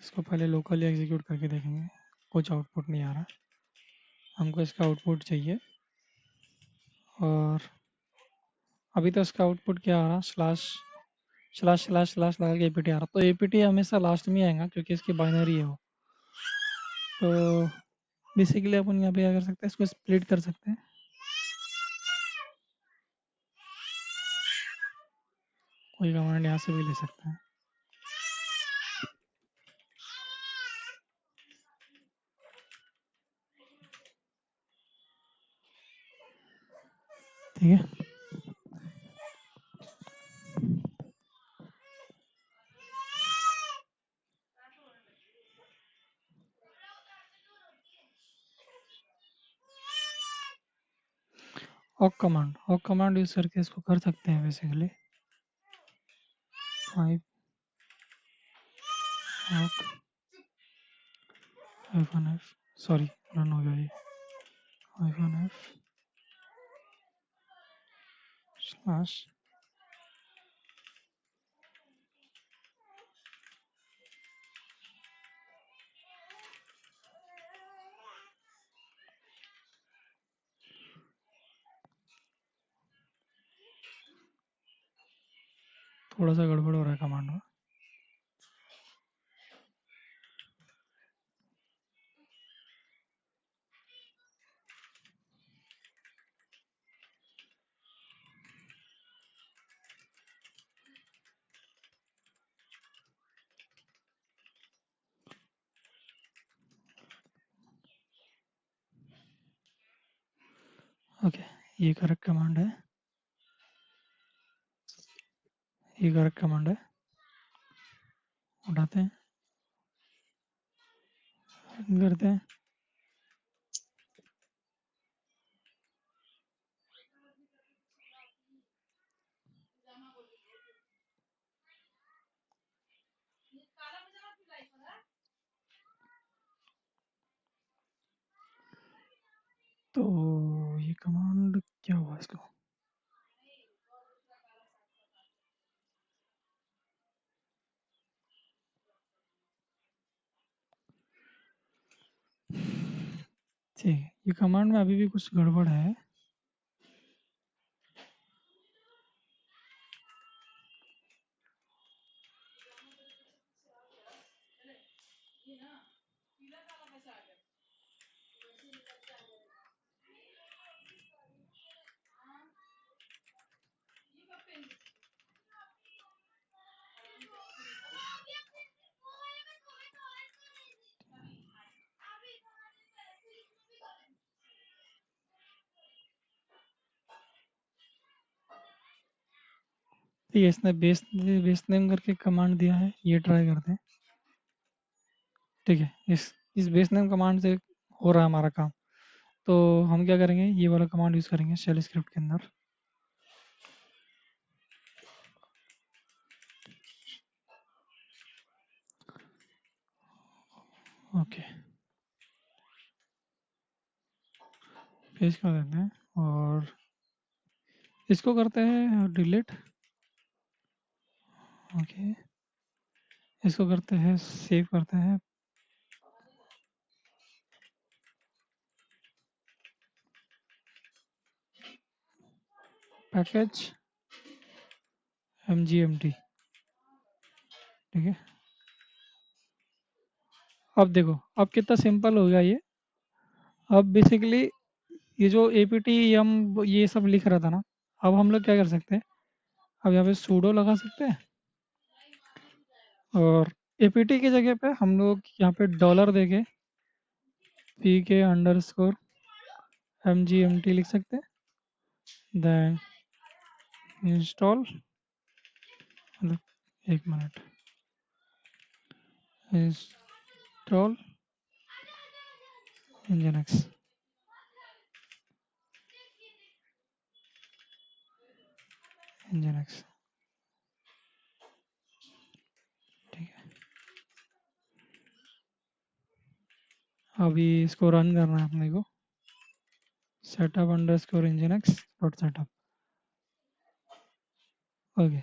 इसको पहले लोकली एग्जीक्यूट करके देखेंगे, कुछ आउटपुट नहीं आ रहा, हमको इसका आउटपुट चाहिए। और अभी तो इसका आउटपुट क्या आ रहा, स्लैश स्लैश स्लैश स्लैश लगा के एपीटी आ रहा, तो एपीटी हमेशा लास्ट में आएगा क्योंकि इसकी बाइनरी है वो। तो बेसिकली अपन यहाँ पे क्या कर सकते हैं, इसको स्प्लिट कर सकते हैं। कोई कमांड यहाँ से भी ले सकते हैं। ठीक है, ऑक कमांड यूज करके इसको कर सकते हैं बेसिकली। 5 ऑक -f, सॉरी रन हो गया ये, -f स्लैश थोड़ा सा गड़बड़ हो रहा है कमांड में। ओके, ये करेक्ट कमांड है, ये करेक्ट कमांड है। उठाते हैं, रन करते हैं। तो ये कमांड क्या हुआ इसको, ठीक है, ये कमांड में अभी भी कुछ गड़बड़ है। ठीक है, इसने बेस नेम करके कमांड दिया है, ये ट्राई करते हैं। ठीक है, इस बेस नेम कमांड से हो रहा है हमारा काम। तो हम क्या करेंगे, ये वाला कमांड यूज करेंगे शेल स्क्रिप्ट के अंदर। ओके, पेस्ट कर देते हैं और इसको करते हैं डिलीट। ओके, इसको करते हैं सेव करते हैं, पैकेज mgmt। ठीक है, अब देखो अब कितना सिंपल हो गया ये। अब बेसिकली ये जो apt yum ये सब लिख रहा था ना, अब हम लोग क्या कर सकते हैं, अब यहाँ पे sudo लगा सकते हैं और apt की जगह पे हम लोग यहाँ पे डॉलर देके pk_mgmt लिख सकते हैं, देन इंस्टॉल, मतलब एक मिनट, इंस्टॉल nginx, nginx, ठीक है। अभी इसको रन करना है अपने को, setup_nginx.setup, ओके।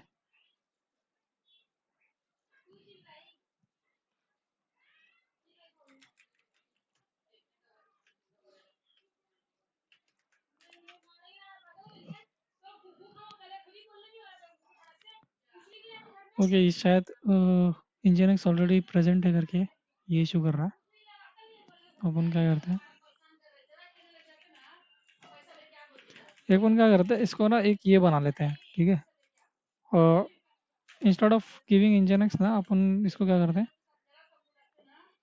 ओके, ये शायद nginx ऑलरेडी प्रेजेंट है करके ये इशू कर रहा है। अपन क्या करते हैं, इसको ना एक ये बना लेते हैं, ठीक है। और इंस्टेड ऑफ गिविंग nginx ना, अपन इसको क्या करते हैं,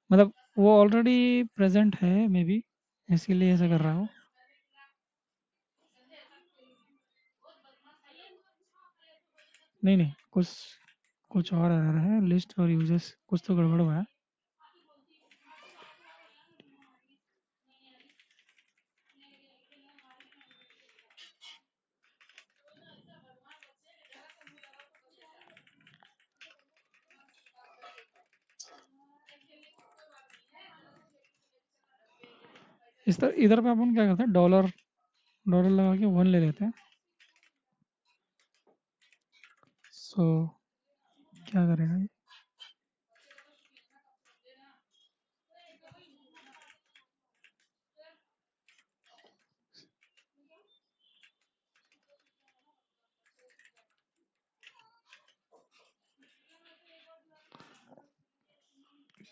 मतलब वो ऑलरेडी प्रेजेंट है मे बी, इसीलिए ऐसा कर रहा हो। नहीं नहीं, कुछ कुछ और एरर है, लिस्ट और यूजर्स कुछ तो गड़बड़ हुआ है। इस तरह इधर पे अपन क्या करते हैं, डॉलर डॉलर लगा के 1 ले लेते हैं। सो क्या करेगा ये,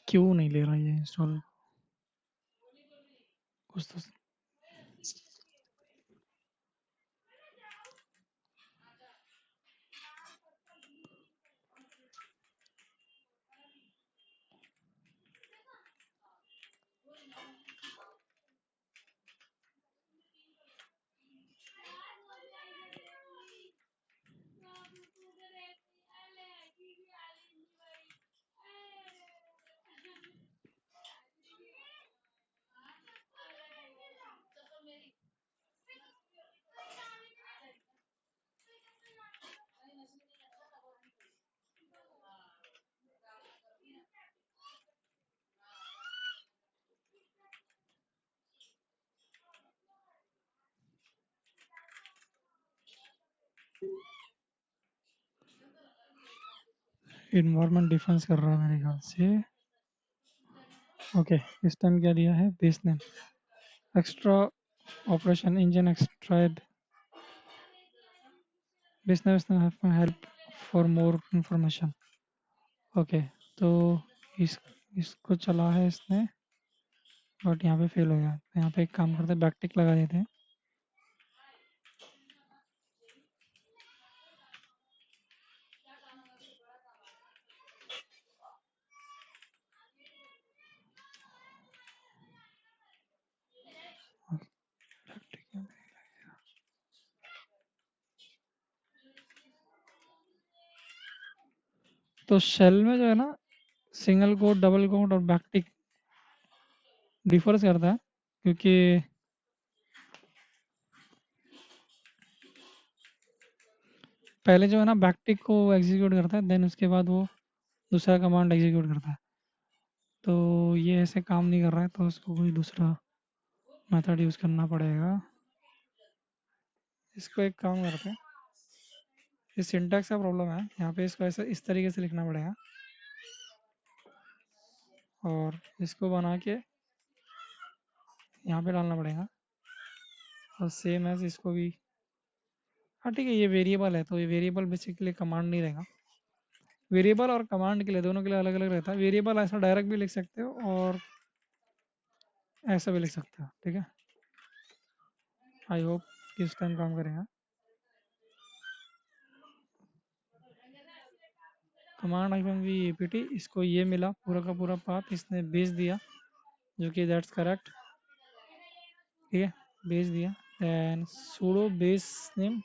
क्यों नहीं ले रहा ये इंस्टॉल, कुछ तो। इन्वायरमेंट डिफरेंस कर रहा है मेरे ख्याल से। ओके, इस टाइम क्या दिया है, base name extra operation engine extra id base name help for more information. Okay, तो इस इसको चला है इसने, बट यहाँ पे फेल हो गया। तो यहाँ पे एक काम करते हैं, बैकटिक लगा देते हैं। तो शेल में जो है ना, सिंगल कोट, डबल कोट और बैकटिक डिफर्स करता है, क्योंकि पहले जो है ना बैकटिक को एग्जीक्यूट करता है, देन उसके बाद वो दूसरा कमांड एग्जीक्यूट करता है। तो ये ऐसे काम नहीं कर रहा है, तो उसको कोई दूसरा मेथड यूज़ करना पड़ेगा। इसको एक काम करते हैं, ये सिंटैक्स का प्रॉब्लम है, यहाँ पे इसको ऐसे इस तरीके से लिखना पड़ेगा और इसको बना के यहाँ पे डालना पड़ेगा, और सेम एज इसको भी। हाँ ठीक है, ये वेरिएबल है तो ये वेरिएबल बेसिकली कमांड नहीं रहेगा। वेरिएबल और कमांड के लिए, दोनों के लिए अलग अलग रहता है। वेरिएबल ऐसा डायरेक्ट भी लिख सकते हो और ऐसा भी लिख सकते हो, ठीक है। आई होप कि इस टाइम काम करेगा। कमांड -v apt, इसको ये मिला पूरा का पूरा पाथ, इसने भेज दिया, जो कि दैट्स करेक्ट, ठीक है, भेज दिया। Then sudo base name,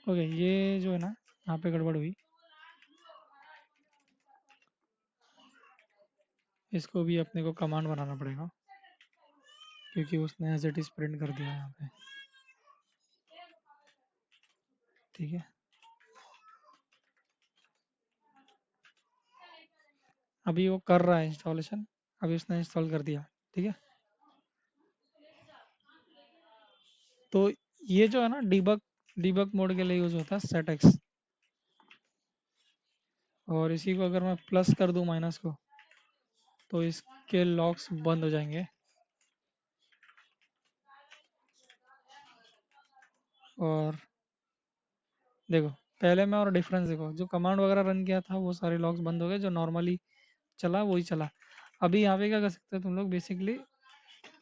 okay, ये जो है ना यहाँ पे गड़बड़ हुई, इसको भी अपने को कमांड बनाना पड़ेगा, क्योंकि उसने एज इट इज प्रिंट कर दिया यहाँ पे, ठीक है। अभी वो कर रहा है इंस्टॉलेशन, अभी उसने इंस्टॉल कर दिया, ठीक है। तो ये जो है ना डीबग मोड के लिए यूज होता है सेटएक्स, और इसी को अगर मैं प्लस कर दूं माइनस को, तो इसके लॉक्स बंद हो जाएंगे। और देखो पहले में और डिफरेंस देखो, जो कमांड वगैरह रन किया था वो सारे लॉक्स बंद हो गए, जो नॉर्मली चला वही चला। अभी यहाँ पे क्या कर सकते हो तुम लोग बेसिकली,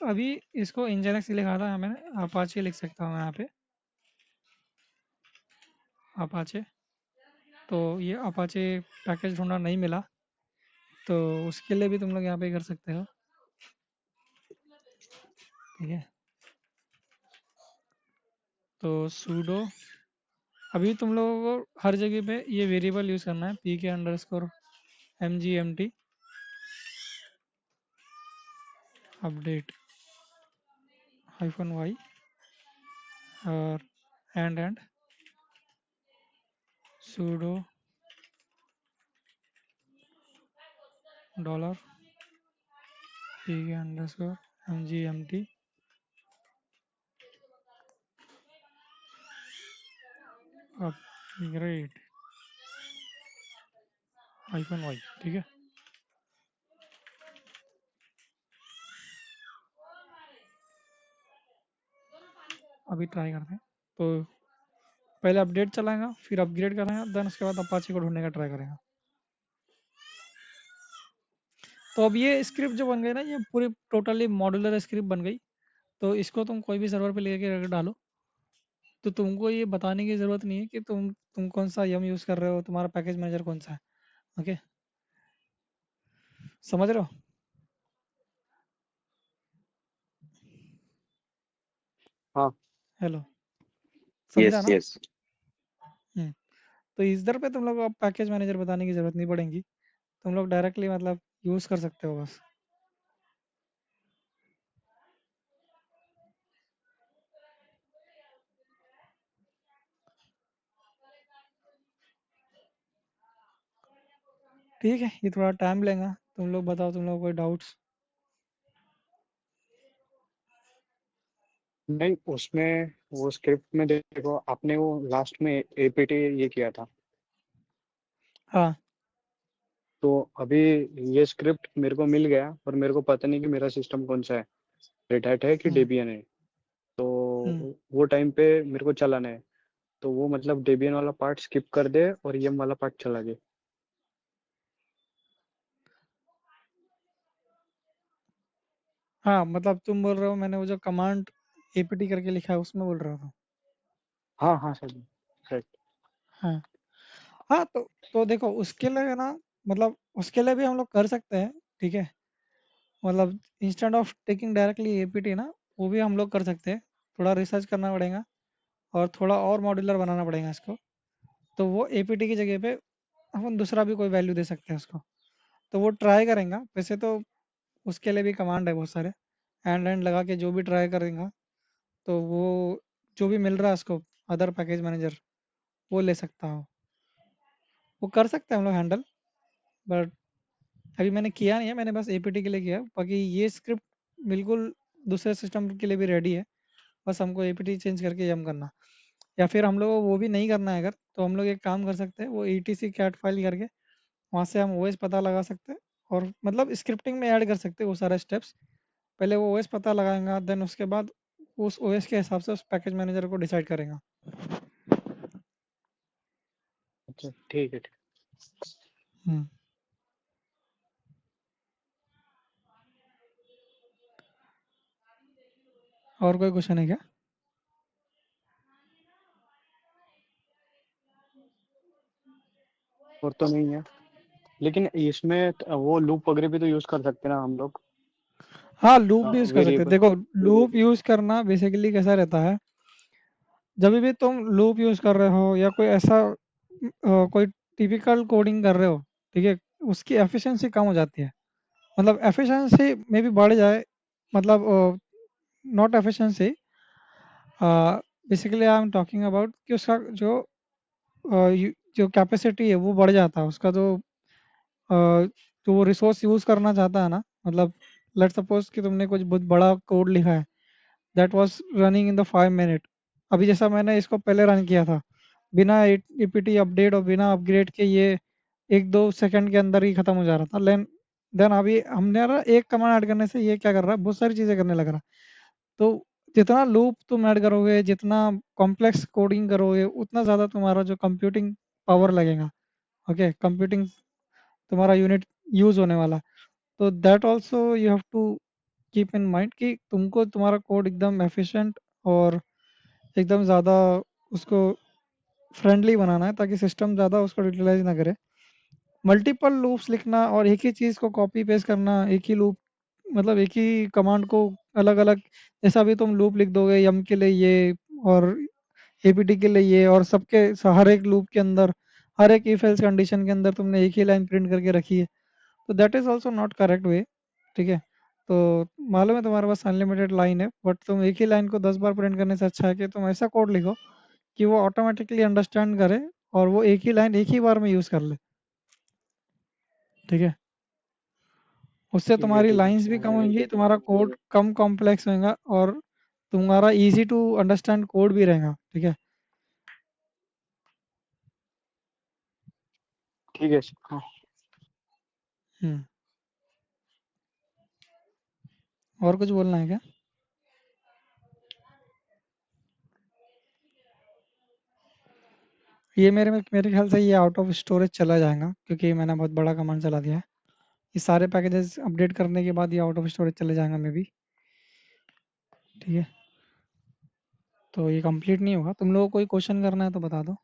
अभी इसको इंजनक्स लिखा था मैंने, अपाचे लिख सकता हूँ यहाँ पे, अपाचे। तो ये अपाचे पैकेज ढूंढना नहीं मिला, तो उसके लिए भी तुम लोग यहाँ पे कर सकते हो, ठीक है। तो सूडो, अभी तुम लोगों को हर जगह पे ये वेरिएबल यूज करना है, pk_mgmt अपडेट -y और and sudo $pk_mgmt upgrade -y, ठीक है। अभी ट्राई करते हैं। तो पहले अपडेट चलाएगा, फिर अपग्रेड करेगा, देन उसके बाद अपाचे को ढूंढने का ट्राई करेगा। तो अब ये स्क्रिप्ट जो बन गई ना, ये पूरी टोटली मॉड्यूलर स्क्रिप्ट बन गई। तो इसको तुम कोई भी सर्वर पे लेके रख डालो, तो तुमको ये बताने की ज़रूरत नहीं है कि तुम कौन सा यम यूज़ कर रहे हो, तुम्हारा पैकेज मैनेजर कौन सा है। ओके, समझ रहे हो? हाँ। हेलो, यस समझा ना? यस। हम्म। तो इधर पे तुम लोग अब पैकेज मैनेजर बताने की ज़रूरत नहीं पड़ेगी, तुम लोग डायरेक्टली मतलब यूज़ कर सकते हो बस। ठीक है, ये थोड़ा टाइम लेगा। तुम लोग बताओ, तुम लोग कोई डाउट्स? नहीं, उसमें वो स्क्रिप्ट में देखो, आपने वो लास्ट में एपीटी ये किया था, हाँ। तो अभी ये स्क्रिप्ट मेरे को मिल गया, और मेरे को पता नहीं कि मेरा सिस्टम कौन सा है, रेड हैट है कि हम्म। डेबियन है। तो हम्म। वो टाइम पे मेरे को चलाना है, तो वो मतलब डेबियन वाला पार्ट स्किप कर दे और यम वाला पार्ट चला दे। हाँ, मतलब तुम बोल रहे हो मैंने वो जो कमांड एपीटी करके लिखा है उसमें बोल रहा था। हाँ हाँ सर, सर। हाँ। हाँ, तो देखो उसके लिए ना, मतलब उसके लिए भी हम लोग कर सकते हैं, ठीक है। मतलब instead of taking directly APT ना, वो भी हम लोग कर सकते हैं। थोड़ा रिसर्च करना पड़ेगा और थोड़ा और मॉड्यूलर बनाना पड़ेगा इसको। तो वो एपीटी की जगह पे अपन दूसरा भी कोई वैल्यू दे सकते हैं उसको। तो वो ट्राई करेंगे, वैसे तो उसके लिए भी कमांड है बहुत सारे, एंड लगा के जो भी ट्राई करेगा, तो वो जो भी मिल रहा है उसको, अदर पैकेज मैनेजर, वो ले सकता हो, वो कर सकते हैं हम लोग हैंडल। बट अभी मैंने किया नहीं है, मैंने बस एपीटी के लिए किया है। बाकी ये स्क्रिप्ट बिल्कुल दूसरे सिस्टम के लिए भी रेडी है, बस हमको एपीटी चेंज करके यम करना। या फिर हम लोग को वो भी नहीं करना है अगर, तो हम लोग एक काम कर सकते हैं, वो etc कैट फाइल करके वहाँ से हम ओएस पता लगा सकते हैं, और मतलब स्क्रिप्टिंग में ऐड कर सकते हैं वो सारे स्टेप्स। पहले वो ओएस पता लगाएंगा, देन उसके बाद उस ओएस के हिसाब से उस पैकेज मैनेजर को डिसाइड करेगा। अच्छा ठीक है, ठीक। हम्म। और कोई क्वेश्चन है क्या? और तो नहीं है, लेकिन इसमें वो लूप वगैरह भी तो यूज कर सकते हैं ना हम लोग, हाँ, लूप भी यूज कर सकते हैं। वेरिएबल। देखो, लूप यूज करना बेसिकली कैसा रहता है, जब भी तुम लूप यूज कर रहे हो या कोई ऐसा कोई टिपिकल कोडिंग कर रहे हो, ठीक है, उसकी एफिशिएंसी कम हो जाती है। मतलब एफिशिएंसी में भी बढ़ जाए, मतलब not efficiency, basically I am talking about कि उसका जो जो कैपेसिटी है वो बढ़ जाता है, उसका जो वो रिसोर्स यूज करना चाहता है ना, मतलब लेट सपोज कि तुमने कुछ बहुत बड़ा कोड लिखा है that was running in the 5 minute. अभी जैसा मैंने इसको पहले रन किया था बिना ईपीटी अपडेट और बिना अपग्रेड के, ये 1-2 सेकंड के अंदर ही खत्म हो जा रहा था। लेन देन अभी हमने ना एक कमांड ऐड करने से ये क्या कर रहा है, बहुत सारी चीजें करने लग रहा है। तो जितना लूप तुम ऐड करोगे, जितना कॉम्प्लेक्स कोडिंग करोगे, उतना ज़्यादा तुम्हारा जो कंप्यूटिंग पावर लगेगा। ओके, कंप्यूटिंग तुम्हारा यूनिट यूज होने वाला है। तो that also you have to keep in mind कि तुमको तुम्हारा कोड एकदम एफिशिएंट और एकदम ज़्यादा उसको फ्रेंडली बनाना है, ताकि सिस्टम ज़्यादा उसको यूटिलाइज ना करे। मल्टीपल लूप्स लिखना और एक ही चीज़ को कॉपी पेस्ट करना, एक ही लूप, मतलब एक ही कमांड को अलग अलग, जैसा भी तुम लूप लिख दोगे यम के लिए ये और एपीटी के लिए ये, और सबके हर एक लूप के अंदर, हर एक इफ एल्स कंडीशन के अंदर तुमने एक ही लाइन प्रिंट करके रखी है, तो that is also not correct way. ठीक है, तो मालूम है तुम्हारे पास अनलिमिटेड लाइन है, बट तुम एक ही लाइन को 10 बार प्रिंट करने से अच्छा है कि तुम ऐसा कोड लिखो कि वो ऑटोमेटिकली अंडरस्टैंड करे और वो एक ही लाइन एक ही बार में यूज कर ले। ठीक है, उससे ठीक है तुम्हारी ठीक है। लाइंस भी कम होंगी, तुम्हारा कोड कम कॉम्प्लेक्स होगा और तुम्हारा इजी टू अंडरस्टैंड कोड भी रहेगा। ठीक है। ठीक है हाँ। हम्म। और कुछ बोलना है क्या? ये मेरे ख्याल से ये आउट ऑफ स्टोरेज चला जाएगा, क्योंकि मैंने बहुत बड़ा कमांड चला दिया है। ये सारे पैकेजेस अपडेट करने के बाद ये आउट ऑफ स्टोरेज चले जाएगा मे बी। ठीक है, तो ये कंप्लीट नहीं होगा। तुम लोगों को कोई क्वेश्चन करना है तो बता दो।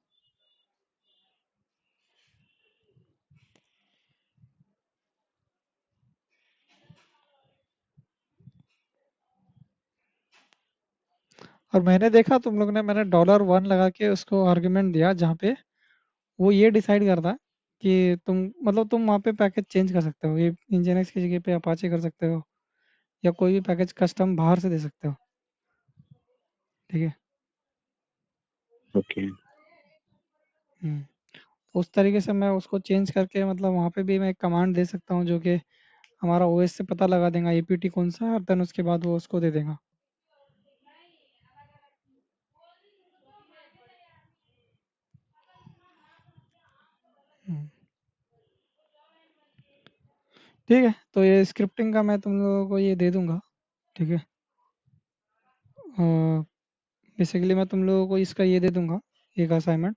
और मैंने देखा तुम लोग ने, मैंने $1 लगा के उसको आर्ग्यूमेंट दिया, जहाँ पे वो ये डिसाइड करता है कि तुम, मतलब तुम वहाँ पे पैकेज चेंज कर सकते हो, ये इंजीनियर्स की जगह पे अपाचे कर सकते हो या कोई भी पैकेज कस्टम बाहर से दे सकते हो। ठीक है। ओके। उस तरीके से मैं उसको चेंज करके, मतलब वहाँ पे भी मैं एक कमांड दे सकता हूँ जो कि हमारा ओएस से पता लगा देगा एपीटी कौन सा है, और देन उसके बाद वो उसको दे देगा। हम्म, ठीक है, तो ये स्क्रिप्टिंग का मैं तुम लोगों को ये दे दूंगा। ठीक है, बेसिकली मैं तुम लोगों को इसका ये दे दूंगा, एक असाइनमेंट।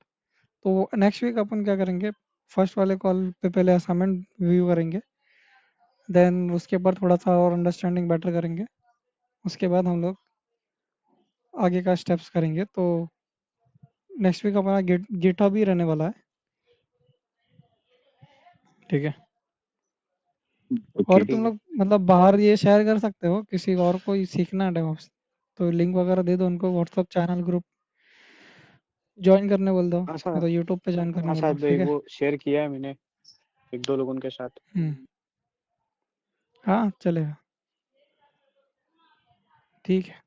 तो नेक्स्ट वीक अपन क्या करेंगे, फर्स्ट वाले कॉल पे पहले असाइनमेंट रिव्यू करेंगे, देन उसके ऊपर थोड़ा सा और अंडरस्टैंडिंग बेटर करेंगे, उसके बाद हम लोग आगे का स्टेप्स करेंगे। तो नेक्स्ट वीक हमारा गिटहब ही रहने वाला है। ठीक है, और ओके। तुम लोग मतलब बाहर ये शेयर कर सकते हो, किसी और को ही सीखना है डेवऑप्स, तो लिंक वगैरह दे दो उनको, व्हाट्सअप चैनल ग्रुप ज्वाइन करने बोल दो, हाँ या तो यूट्यूब पे ज्वाइन करने हाँ बोल दो। शायद ठीक एक है। वो शेयर किया है मैंने एक दो लोगों के साथ। हम्म। हाँ, चलेगा। ठीक है।